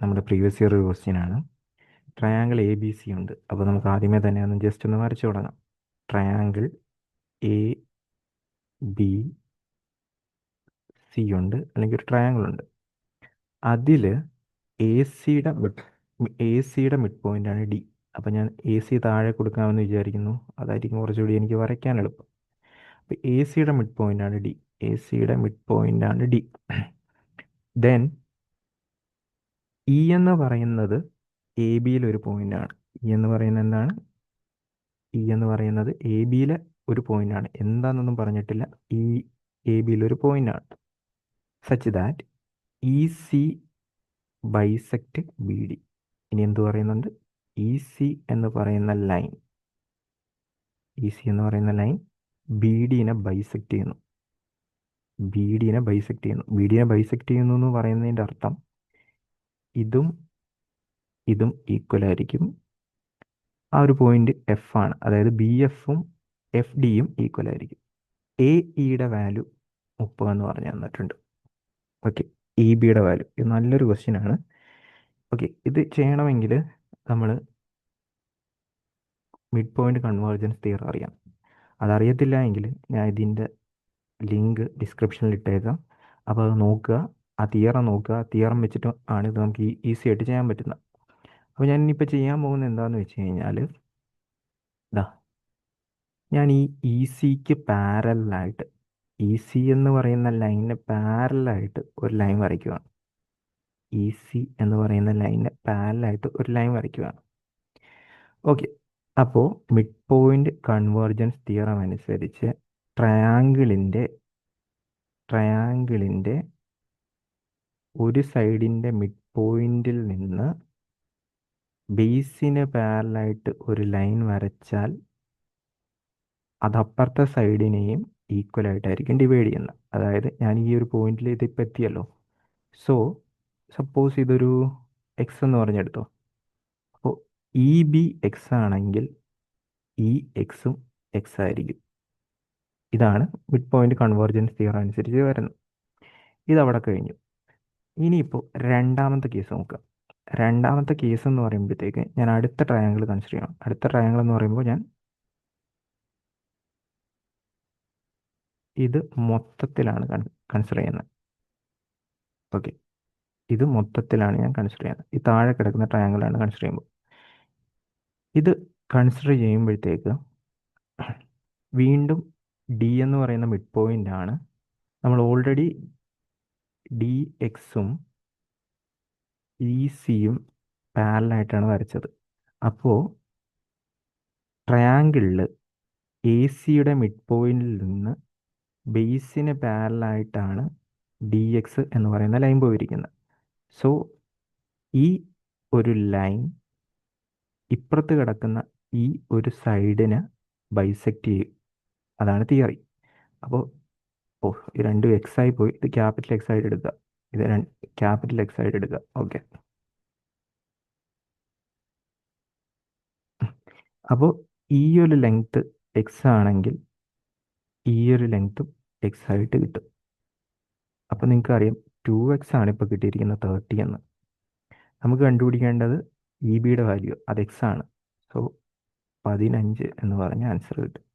നമ്മുടെ previous year ഒരു question ആണ്. ട്രയാങ്കിൾ എ ബി സി ഉണ്ട്. അപ്പോൾ നമുക്ക് ആദ്യമേ തന്നെ ഒന്ന് ജസ്റ്റ് ഒന്ന് വരച്ചു തുടങ്ങാം. ട്രയാങ്കിൾ എ ബി സി ഉണ്ട്, അല്ലെങ്കിൽ ഒരു ട്രയാങ്കിൾ ഉണ്ട്. അതിൽ എ സിയുടെ മിഡ് പോയിന്റ് ആണ് ഡി. അപ്പം ഞാൻ എ സി താഴെ കൊടുക്കാമെന്ന് വിചാരിക്കുന്നു. അതായിരിക്കും കുറച്ചുകൂടി എനിക്ക് വരയ്ക്കാൻ എളുപ്പം. അപ്പം എ സിയുടെ മിഡ് പോയിന്റ് ആണ് ഡി. എ സിയുടെ മിഡ് പോയിന്റ് ആണ് ഡി. ദെൻ ഇ എന്ന് പറയുന്നത് എ ബിയിൽ ഒരു പോയിന്റ് ആണ്. ഇ എന്ന് പറയുന്നത് എന്താണ്? ഇ എന്ന് പറയുന്നത് എ ബിയിലെ ഒരു പോയിന്റ് ആണ്. എന്താണെന്നൊന്നും പറഞ്ഞിട്ടില്ല. ഈ എ ബിയിൽ ഒരു പോയിന്റ് ആണ്. Such that E C bisect B D. ഇനി എന്ത് പറയുന്നുണ്ട്? ഇ സി എന്ന് പറയുന്ന ലൈൻ ബി ഡിനെ ബൈസെക്ട് ചെയ്യുന്നു. ബി ഡിനെ ബൈസെക്ട് ചെയ്യുന്നു എന്ന് പറയുന്നതിൻ്റെ അർത്ഥം ഇതും ഇതും ഈക്വൽ ആയിരിക്കും. ആ ഒരു പോയിന്റ് എഫ് ആണ്. അതായത് ബി എഫും എഫ് ഡിയും ഈക്വൽ ആയിരിക്കും. എ ഇയുടെ വാല്യൂ 30 എന്ന് പറഞ്ഞു തന്നിട്ടുണ്ട്. ഓക്കെ, ഇ ബിയുടെ വാല്യൂ. ഇത് നല്ലൊരു ക്വസ്റ്റ്യൻ ആണ്. ഓക്കെ, ഇത് ചെയ്യണമെങ്കിൽ നമ്മൾ മിഡ് പോയിന്റ് കൺവേർജൻസ് തിയറം അറിയാം. അതറിയത്തില്ല എങ്കിൽ ഞാൻ ഇതിൻ്റെ ലിങ്ക് ഡിസ്ക്രിപ്ഷനിൽ ഇട്ടേക്കാം. അപ്പോൾ അത് നോക്കുക, ആ തിയറം നോക്കുക. തിയറം വെച്ചിട്ട് ആണ് ഇത് നമുക്ക് ഈസി ആയിട്ട് ചെയ്യാൻ പറ്റുന്നത്. അപ്പോൾ ഞാൻ ഇനിയിപ്പോൾ ചെയ്യാൻ പോകുന്നത് എന്താണെന്ന് വെച്ച് കഴിഞ്ഞാൽ, ഇതാ ഞാൻ ഈ ഇ സിക്ക് പാരലായിട്ട്, ഇ സി എന്ന് പറയുന്ന ലൈനിന് പാരലായിട്ട് ഒരു ലൈൻ വരയ്ക്കുകയാണ്. ഇ സി എന്ന് പറയുന്ന ലൈനിന് പാരലായിട്ട് ഒരു ലൈൻ വരയ്ക്കുകയാണ്. ഓക്കെ, അപ്പോൾ മിഡ് പോയിന്റ് കൺവേർജൻസ് തിയറം അനുസരിച്ച് ട്രയാങ്കിളിൻ്റെ ഒരു സൈഡിൻ്റെ മിഡ് പോയിന്റിൽ നിന്ന് ബേസിന് പാരലായിട്ട് ഒരു ലൈൻ വരച്ചാൽ അത് അപ്പുറത്തെ സൈഡിനെയും ഈക്വൽ ആയിട്ടായിരിക്കും ഡിവൈഡ് ചെയ്യുന്നത്. അതായത് ഞാൻ ഈ ഒരു പോയിന്റിൽ ഇതിപ്പോൾ എത്തിയല്ലോ. സോ സപ്പോസ് ഇതൊരു എക്സ് എന്ന് പറഞ്ഞെടുത്തോ. അപ്പോൾ ഇ ബി എക്സ് ആണെങ്കിൽ ഈ എക്സും എക്സ് ആയിരിക്കും. ഇതാണ് മിഡ് പോയിന്റ് കൺവേർജൻസ് തിയറം അനുസരിച്ച് വരുന്നത്. ഇതവിടെ കഴിഞ്ഞു. ഇനിയിപ്പോൾ രണ്ടാമത്തെ കേസ് നോക്കുക. രണ്ടാമത്തെ കേസ് എന്ന് പറയുമ്പോഴത്തേക്ക് ഞാൻ അടുത്ത ട്രയാങ്കിൾ കൺസിഡർ ചെയ്യണം. അടുത്ത ട്രയാങ്കിൾ എന്ന് പറയുമ്പോൾ ഞാൻ ഇത് മൊത്തത്തിലാണ് കൺസിഡർ ചെയ്യുന്നത്. ഓക്കെ, ഇത് മൊത്തത്തിലാണ് ഞാൻ കൺസിഡർ ചെയ്യുന്നത്. ഈ താഴെ കിടക്കുന്ന ട്രയാങ്കിളാണ് കൺസിഡർ ചെയ്യുമ്പോൾ. ഇത് കൺസിഡർ ചെയ്യുമ്പോഴത്തേക്ക് വീണ്ടും ഡി എന്ന് പറയുന്ന മിഡ് പോയിന്റ് ആണ്. നമ്മൾ ഓൾറെഡി ഡി എക്സും ഇ സിയും പാരലായിട്ടാണ് വരച്ചത്. അപ്പോൾ ട്രയാങ്കിളിൽ എ സിയുടെ മിഡ് പോയിന്റിൽ നിന്ന് ബേസിന് പാരലായിട്ടാണ് ഡി എക്സ് എന്ന് പറയുന്ന ലൈൻ പോയിരിക്കുന്നത്. സോ ഈ ഒരു ലൈൻ ഇപ്പുറത്ത് കിടക്കുന്ന ഈ ഒരു സൈഡിന് ബൈസെക്റ്റ് ചെയ്യും. അതാണ് തിയറി. അപ്പോൾ ഇത് രണ്ടും എക്സ് ആയി പോയി. ഇത് ക്യാപിറ്റൽ എക്സ് ആയിട്ട് എടുക്കുക, ഇത് ക്യാപിറ്റൽ എക്സ് ആയിട്ട് എടുക്കുക. ഓക്കെ, അപ്പോൾ ഈ ഒരു ലെങ്ത് എക്സ് ആണെങ്കിൽ ഈ ഒരു ലെങ്ത്തും എക്സ് ആയിട്ട് കിട്ടും. അപ്പോൾ നിങ്ങൾക്ക് അറിയാം 2x ആണ് ഇപ്പോൾ കിട്ടിയിരിക്കുന്ന 30 എന്ന്. നമുക്ക് കണ്ടുപിടിക്കേണ്ടത് ഇ ബിയുടെ വാല്യൂ, അത് എക്സ് ആണ്. സോ 15 എന്ന് പറഞ്ഞ ആൻസർ കിട്ടും.